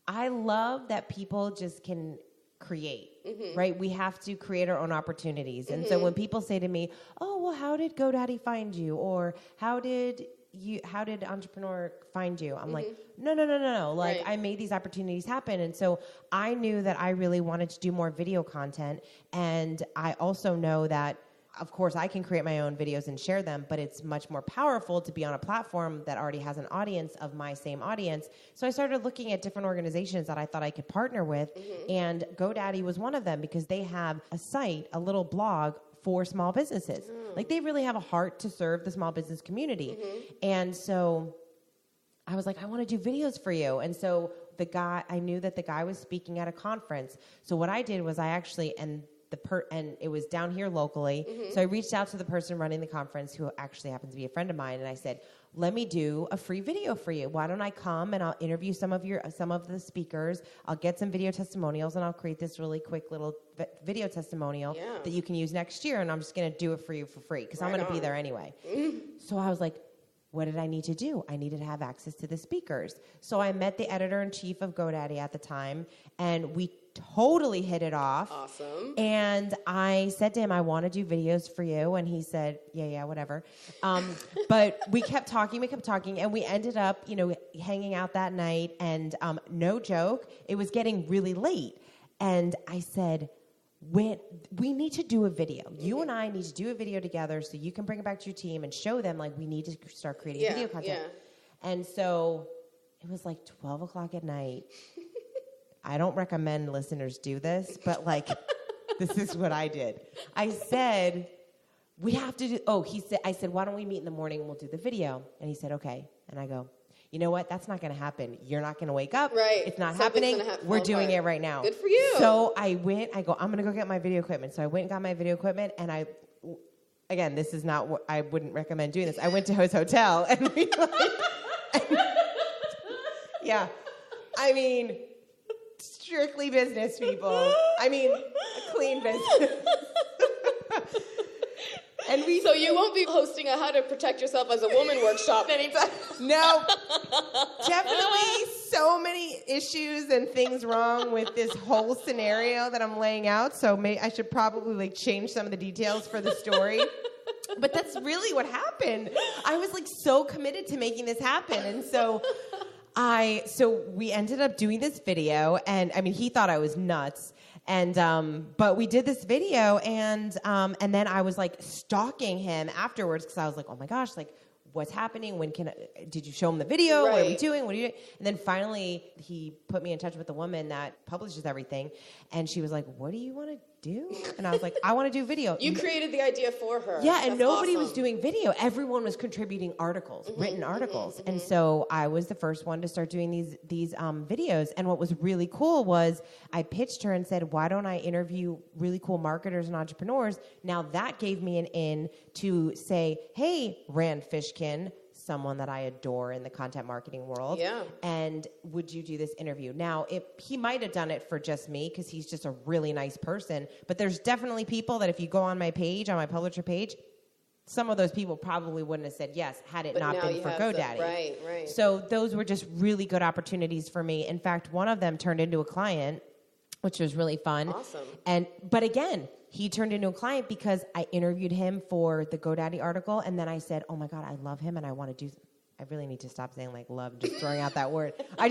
S1: I love that people just can create, right? We have to create our own opportunities. And so when people say to me, oh, well, how did GoDaddy find you? Or how did Entrepreneur find you? I'm like, no. Like, right. I made these opportunities happen. And so I knew that I really wanted to do more video content. And I also know that, of course, I can create my own videos and share them, but it's much more powerful to be on a platform that already has an audience of my same audience. So I started looking at different organizations that I thought I could partner with, and GoDaddy was one of them because they have a site, a little blog for small businesses. Like, they really have a heart to serve the small business community. And so I was like, I want to do videos for you. And so I knew that the guy was speaking at a conference. So what I did was and it was down here locally. So I reached out to the person running the conference, who actually happens to be a friend of mine, and I said, let me do a free video for you. Why don't I come and I'll interview some of the speakers. I'll get some video testimonials, and I'll create this really quick little video testimonial that you can use next year, and I'm just going to do it for you for free because I'm going to be there anyway. So I was like, what did I need to do? I needed to have access to the speakers. So I met the editor-in-chief of GoDaddy at the time, and we totally hit it off.
S4: Awesome.
S1: And I said to him, I want to do videos for you. And he said, yeah, whatever. But we kept talking, and we ended up, hanging out that night. And no joke, it was getting really late. And I said, we need to do a video. You and I need to do a video together so you can bring it back to your team and show them, like, we need to start creating video content. And so it was like 12 o'clock at night. I don't recommend listeners do this, but like, this is what I did. I said, we have to do, I said, why don't we meet in the morning and we'll do the video? And he said, okay. And I go, you know what? That's not going to happen. You're not going to wake up.
S4: Right.
S1: It's not happening. We're doing it right now.
S4: Good for you.
S1: So I go, I'm going to go get my video equipment. So I went and got my video equipment, and again, this is not what I wouldn't recommend doing this. I went to his hotel, and yeah. I mean, strictly business people. I mean, a clean business. And
S4: so you won't be hosting a How to Protect Yourself as a Woman workshop anytime.
S1: No. Definitely so many issues and things wrong with this whole scenario that I'm laying out. So I should probably like change some of the details for the story. But that's really what happened. I was like so committed to making this happen. And so we ended up doing this video, and I mean, he thought I was nuts. And but we did this video, and then I was like stalking him afterwards because I was like, oh my gosh, like what's happening? Did you show him the video? Right. What are we doing? What are you doing? And then finally he put me in touch with the woman that publishes everything, and she was like, what do you want to do? And I was like, I want to do video.
S4: You created the idea for her.
S1: Yeah, and nobody was doing video. Everyone was contributing articles, written articles. And so I was the first one to start doing these videos. And what was really cool was I pitched her and said, why don't I interview really cool marketers and entrepreneurs? Now that gave me an in to say, hey, Rand Fishkin, someone that I adore in the content marketing world.
S4: Yeah.
S1: And would you do this interview? Now, he might have done it for just me because he's just a really nice person. But there's definitely people that if you go on my page, on my publisher page, some of those people probably wouldn't have said yes had it not been for GoDaddy.
S4: Right.
S1: So those were just really good opportunities for me. In fact, one of them turned into a client, which was really fun.
S4: Awesome.
S1: But again, he turned into a client because I interviewed him for the GoDaddy article, and then I said, oh my God, I love him, and I want to do... I really need to stop saying, like, love, just throwing out that word. I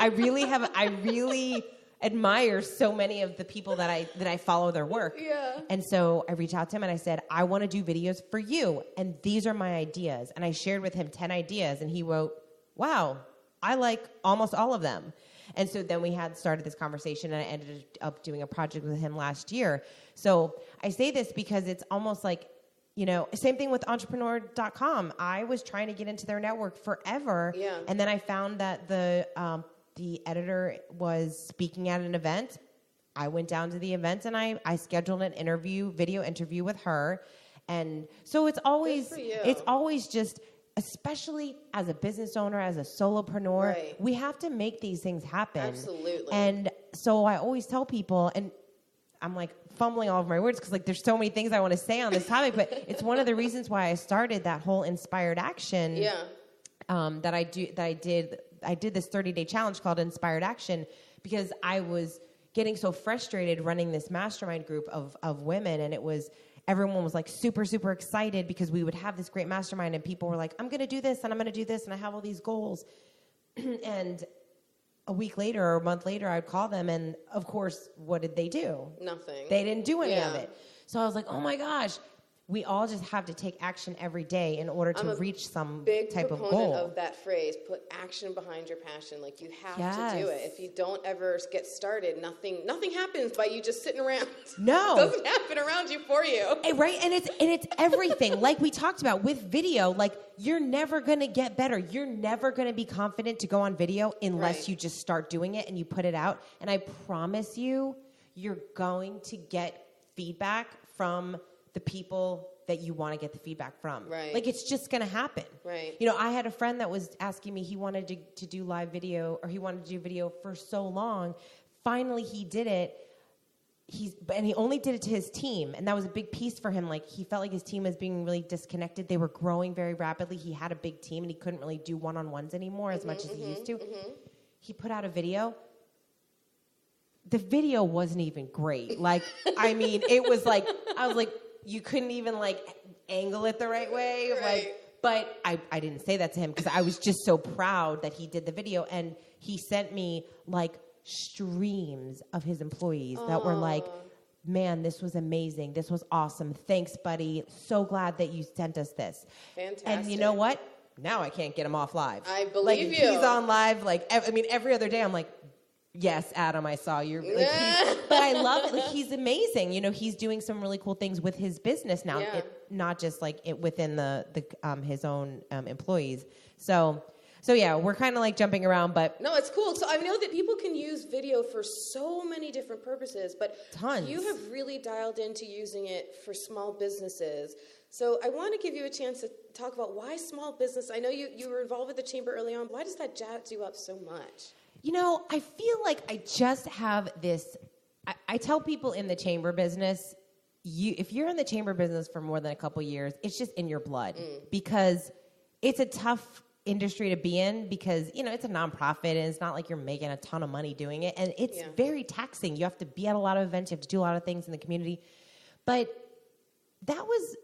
S1: really admire so many of the people that I follow their work.
S4: Yeah.
S1: And so I reached out to him, and I said, I want to do videos for you, and these are my ideas. And I shared with him 10 ideas, and he wrote, wow, I like almost all of them. And so then we had started this conversation, and I ended up doing a project with him last year. So I say this because it's almost like, you know, same thing with entrepreneur.com. I was trying to get into their network forever.
S4: Yeah.
S1: And then I found that the editor was speaking at an event. I went down to the event, and I scheduled an video interview with her. And so it's always just, especially as a business owner, as a solopreneur, we have to make these things happen.
S4: Absolutely.
S1: And so I always tell people, and I'm like fumbling all over my words because like there's so many things I want to say on this topic, but it's one of the reasons why I started that whole Inspired Action.
S4: Yeah.
S1: That I did this 30-day challenge called Inspired Action because I was getting so frustrated running this mastermind group of women, and everyone was like super, super excited because we would have this great mastermind, and people were like, I'm going to do this, and I'm going to do this, and I have all these goals. And a week later or a month later, I'd call them, and of course, what did they do?
S4: Nothing.
S1: They didn't do any of it. So I was like, oh my gosh, we all just have to take action every day in order to reach some type of goal.
S4: Big proponent of that phrase, put action behind your passion. Like, you have to do it. If you don't ever get started, nothing happens by you just sitting around.
S1: No.
S4: It doesn't happen around you for you.
S1: Right? And it's everything. Like we talked about with video, like you're never going to get better. You're never going to be confident to go on video unless you just start doing it and you put it out. And I promise you, you're going to get feedback from the people that you want to get the feedback from.
S4: Right.
S1: Like, it's just going to happen.
S4: Right.
S1: You know, I had a friend that was asking me, he wanted to do live video, or he wanted to do video for so long. Finally, he did it. And he only did it to his team. And that was a big piece for him. Like, he felt like his team was being really disconnected. They were growing very rapidly. He had a big team, and he couldn't really do one-on-ones anymore as much as he used to. He put out a video. The video wasn't even great. Like, I mean, it was like, I was like, you couldn't even like angle it the right way.
S4: Right.
S1: Like, but I didn't say that to him because I was just so proud that he did the video. And he sent me like streams of his employees that were like, man, this was amazing. This was awesome. Thanks, buddy. So glad that you sent us this.
S4: Fantastic.
S1: And you know what? Now I can't get him off live.
S4: I believe
S1: like,
S4: you.
S1: He's on live. Like, I mean, every other day I'm like, yes, Adam, I saw you. Like, but I love it. Like, he's amazing. You know, he's doing some really cool things with his business now, not just like within the his own employees. So yeah, we're kind of like jumping around, but
S4: no, it's cool. So I know that people can use video for so many different purposes, but
S1: tons.
S4: You have really dialed into using it for small businesses. So I want to give you a chance to talk about why small business. I know you were involved with the chamber early on. Why does that jazz you up so much?
S1: You know, I feel like I just have this, I tell people in the chamber business, if you're in the chamber business for more than a couple years, it's just in your blood because it's a tough industry to be in because, it's a nonprofit and it's not like you're making a ton of money doing it. And it's very taxing. You have to be at a lot of events. You have to do a lot of things in the community. But that was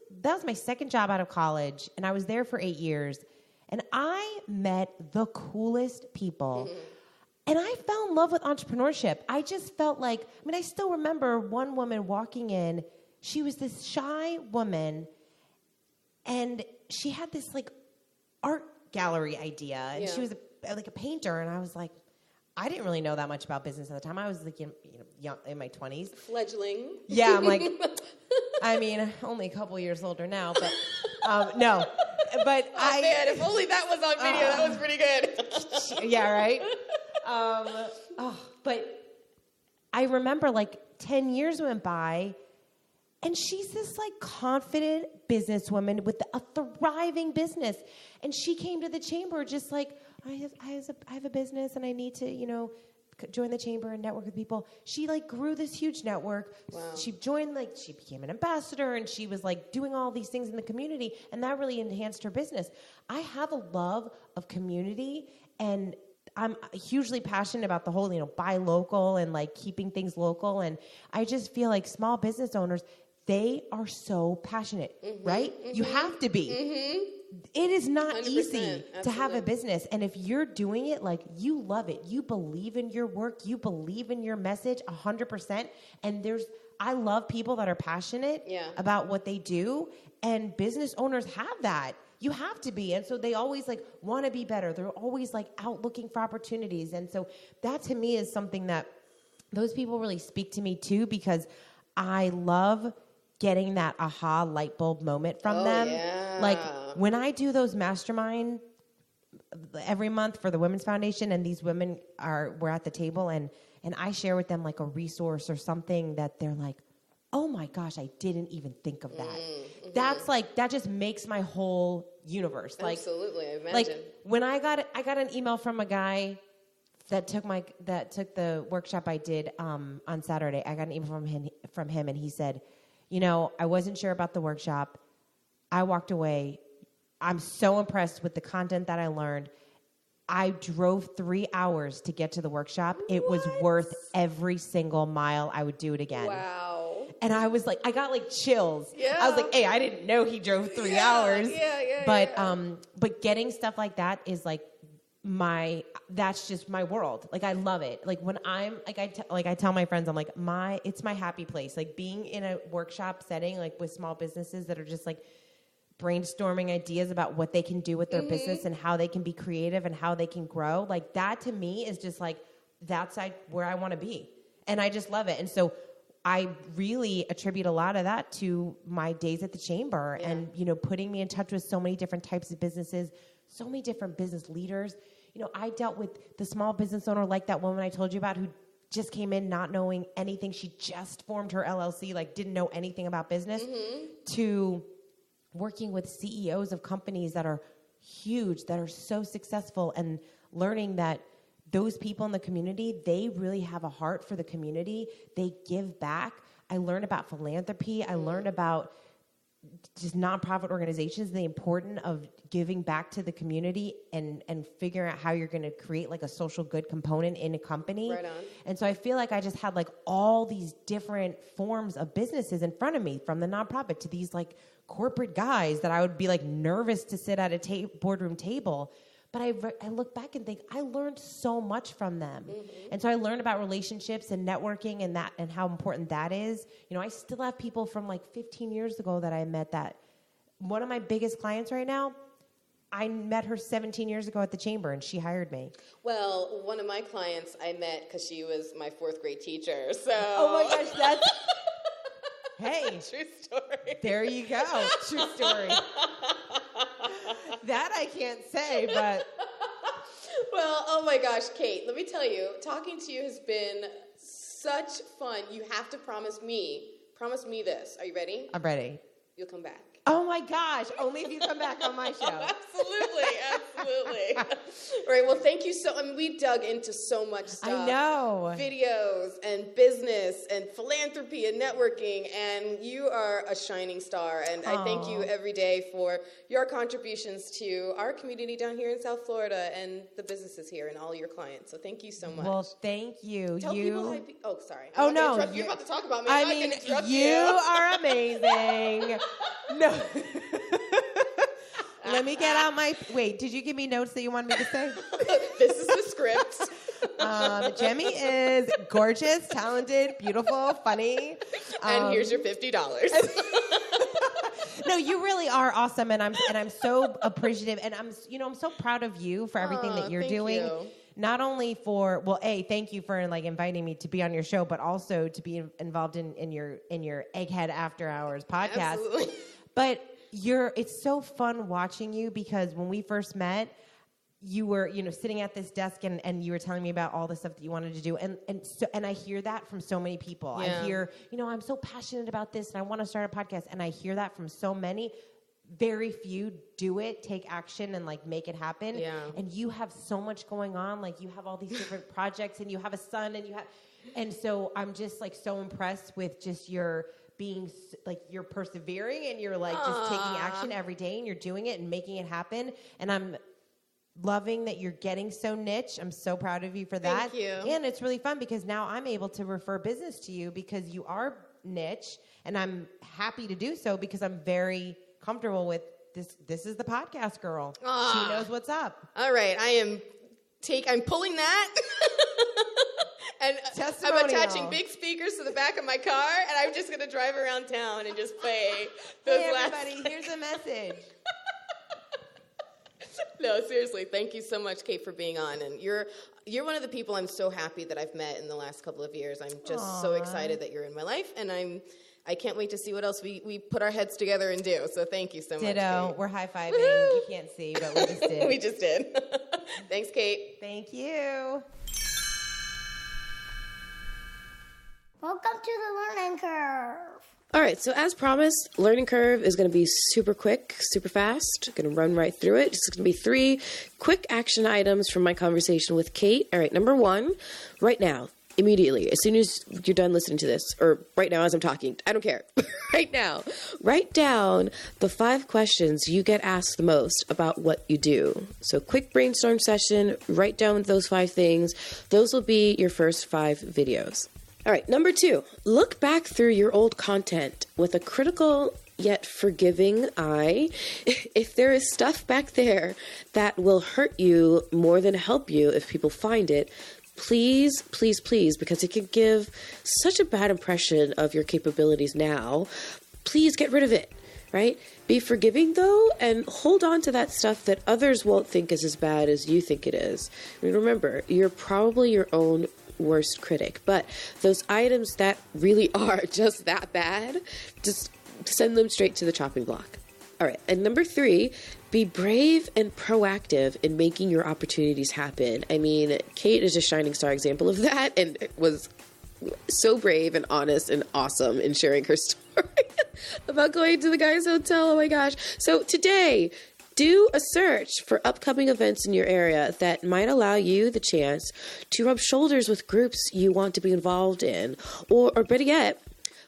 S1: my second job out of college, and I was there for 8 years. And I met the coolest people. And I fell in love with entrepreneurship. I just felt like, I still remember one woman walking in. She was this shy woman, and she had this like art gallery idea, and she was like a painter. And I was like, I didn't really know that much about business at the time. I was like, young, in my 20s,
S4: fledgling.
S1: Yeah, I'm like, only a couple years older now, but no. But
S4: man, if only that was on video, that was pretty good.
S1: Yeah, right. But I remember like 10 years went by, and she's this like confident businesswoman with a thriving business, and she came to the chamber just like, I have a business, and I need to join the chamber and network with people. She like grew this huge network. Wow. She became an ambassador, and she was like doing all these things in the community, and that really enhanced her business. I have a love of community, and I'm hugely passionate about the whole, buy local and like keeping things local. And I just feel like small business owners, they are so passionate, right? You have to be. It is not easy to have a business. And if you're doing it, like, you love it, you believe in your work, you believe in your message 100%. And I love people that are passionate about what they do. And business owners have that. You have to be. And so they always like want to be better. They're always like out looking for opportunities. And so that to me is something that those people really speak to me too, because I love getting that aha light bulb moment from them. Yeah. Like when I do those mastermind every month for the Women's Foundation, and these women we're at the table, and I share with them like a resource or something that they're like, oh my gosh, I didn't even think of that. That's like, that just makes my whole universe. Like,
S4: absolutely, I imagine.
S1: Like when I got an email from a guy that took the workshop I did on Saturday. I got an email from him, and he said, I wasn't sure about the workshop. I walked away. I'm so impressed with the content that I learned. I drove 3 hours to get to the workshop. It was worth every single mile. I would do it again.
S4: Wow.
S1: And I was like, I got like chills. Yeah. I was like, hey, I didn't know he drove 3 hours.
S4: Yeah.
S1: But getting stuff like that is like that's just my world. Like, I love it. Like when I'm like, I tell my friends, I'm like, it's my happy place. Like being in a workshop setting, like with small businesses that are just like brainstorming ideas about what they can do with their business and how they can be creative and how they can grow. Like that to me is just like, that's like where I want to be. And I just love it. And so I really attribute a lot of that to my days at the chamber and, putting me in touch with so many different types of businesses, so many different business leaders. I dealt with the small business owner like that woman I told you about who just came in not knowing anything. She just formed her LLC, like didn't know anything about business, to working with CEOs of companies that are huge, that are so successful, and learning that those people in the community, they really have a heart for the community. They give back. I learned about philanthropy. I learned about just nonprofit organizations, the importance of giving back to the community and figuring out how you're going to create like a social good component in a company.
S4: Right on.
S1: And so I feel like I just had like all these different forms of businesses in front of me, from the nonprofit to these like corporate guys that I would be like nervous to sit at a boardroom table. But I look back and think I learned so much from them. And so I learned about relationships and networking and how important that is. I still have people from like 15 years ago that I met. That one of my biggest clients right now, I met her 17 years ago at the chamber, and she hired me.
S4: Well, one of my clients I met because she was my 4th grade teacher. So.
S1: Oh my gosh, that's... Hey.
S4: True story.
S1: There you go. True story. That I can't say, but...
S4: Well, oh my gosh, Kate, let me tell you, talking to you has been such fun. You have to promise me this. Are you ready?
S1: I'm ready.
S4: you'll come back.
S1: Oh my gosh, only if you come back on my show.
S4: Absolutely. All right, well, thank you we dug into so much stuff.
S1: I know.
S4: Videos and business and philanthropy and networking, and you are a shining star, and I thank you every day for your contributions to our community down here in South Florida and the businesses here and all your clients. So thank you so much.
S1: Well, thank you.
S4: Tell people sorry.
S1: Oh, no.
S4: You're about to talk about me.
S1: I mean, you are amazing. No. Let me get out wait, did you give me notes that you wanted me to say?
S4: This is the script.
S1: Jemmy is gorgeous, talented, beautiful, funny.
S4: And here's your $50.
S1: No, you really are awesome, and I'm so appreciative, and I'm so proud of you for everything that you're doing.
S4: You.
S1: Not only for thank you for inviting me to be on your show, but also to be involved in your Egghead After Hours podcast.
S4: Absolutely.
S1: But it's so fun watching you, because when we first met, you were, sitting at this desk and you were telling me about all the stuff that you wanted to do. And I hear that from so many people. Yeah. I hear, I'm so passionate about this and I want to start a podcast. And I hear that from so many. Very few do it, take action, and make it happen.
S4: Yeah.
S1: And you have so much going on. You have all these different projects, and you have a son, and so I'm just so impressed with just your being you're persevering, and you're just taking action every day, and you're doing it and making it happen. And I'm loving that you're getting so niche. I'm so proud of you for that.
S4: Thank you.
S1: And it's really fun because now I'm able to refer business to you because you are niche, and I'm happy to do so because I'm very comfortable with this. This is the podcast girl. She knows what's up.
S4: All right. I'm pulling that. And I'm attaching big speakers to the back of my car, and I'm just going to drive around town and just play those
S1: everybody, here's a message.
S4: No, seriously, thank you so much, Kate, for being on. And you're one of the people I'm so happy that I've met in the last couple of years. I'm just so excited that you're in my life, and I can't wait to see what else we put our heads together and do. So thank you so much,
S1: Ditto. Kate. We're high-fiving. You can't see, but we just did.
S4: We just did. Thanks, Kate.
S1: Thank you.
S5: Welcome to the learning curve.
S2: All right, so as promised, learning curve is going to be super quick, super fast. Going to run right through it. It's going to be 3 quick action items from my conversation with Kate. All right, number 1, right now, immediately, as soon as you're done listening to this, or right now as I'm talking, I don't care. Right now, write down the 5 questions you get asked the most about what you do. So quick brainstorm session, write down those 5 things. Those will be your first 5 videos. All right, number 2, look back through your old content with a critical yet forgiving eye. If there is stuff back there that will hurt you more than help you if people find it, please, please, please, because it can give such a bad impression of your capabilities now, please get rid of it, right? Be forgiving, though, and hold on to that stuff that others won't think is as bad as you think it is. I mean, remember, you're probably your own worst critic, but those items that really are just that bad, just send them straight to the chopping block. All right, and number 3, be brave and proactive in making your opportunities happen. I mean, Kate is a shining star example of that, and was so brave and honest and awesome in sharing her story about going to the guy's hotel. Oh my gosh. So today, do a search for upcoming events in your area that might allow you the chance to rub shoulders with groups you want to be involved in. Or better yet,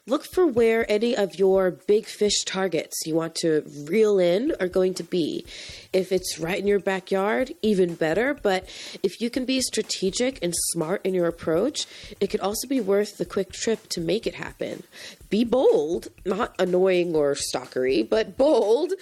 S2: look for where any of your big fish targets you want to reel in are going to be. If it's right in your backyard, even better. But if you can be strategic and smart in your approach, it could also be worth the quick trip to make it happen. Be bold, not annoying or stalkery, but bold.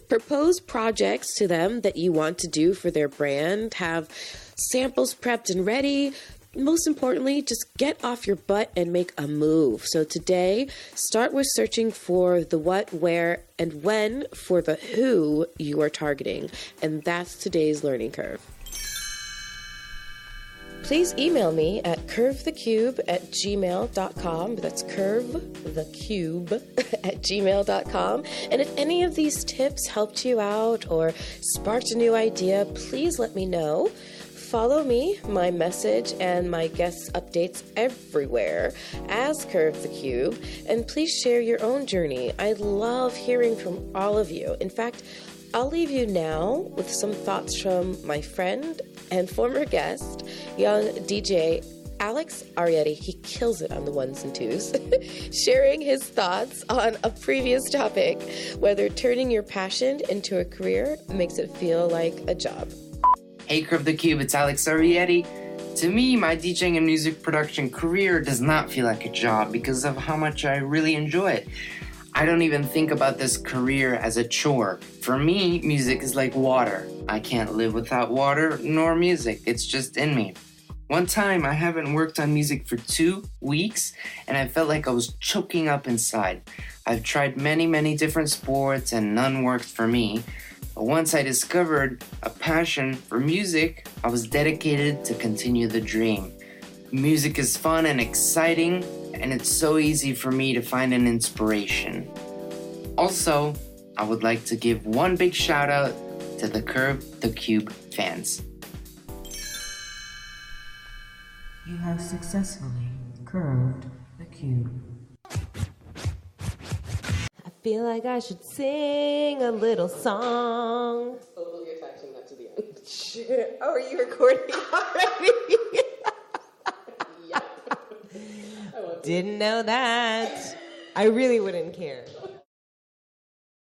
S2: Propose projects to them that you want to do for their brand. Have samples prepped and ready. Most importantly, just get off your butt and make a move. So today, start with searching for the what, where, and when for the who you are targeting. And that's today's learning curve. Please email me at curvethecube@gmail.com. That's curvethecube@gmail.com. And if any of these tips helped you out or sparked a new idea, please let me know. follow me, my message, and my guest updates everywhere as Curve the Cube, and please share your own journey. I love hearing from all of you. In fact, I'll leave you now with some thoughts from my friend and former guest, young DJ Alex Arietti. He kills it on the ones and twos, sharing his thoughts on a previous topic, whether turning your passion into a career makes it feel like a job.
S6: Hey Curve the Cube, it's Alex Arietti. To me, my DJing and music production career does not feel like a job because of how much I really enjoy it. I don't even think about this career as a chore. For me, music is like water. I can't live without water nor music. It's just in me. One time, I haven't worked on music for 2 weeks, and I felt like I was choking up inside. I've tried many different sports, and none worked for me. But once I discovered a passion for music, I was dedicated to continue the dream. Music is fun and exciting, and it's so easy for me to find an inspiration. Also, I would like to give one big shout out to the Curve the Cube fans.
S3: You have successfully curved the cube.
S1: I feel like I should sing a little song.
S4: Oh, we'll be attaching that to the end. Shit. Oh, are you recording already?
S1: Didn't know that. I really wouldn't care.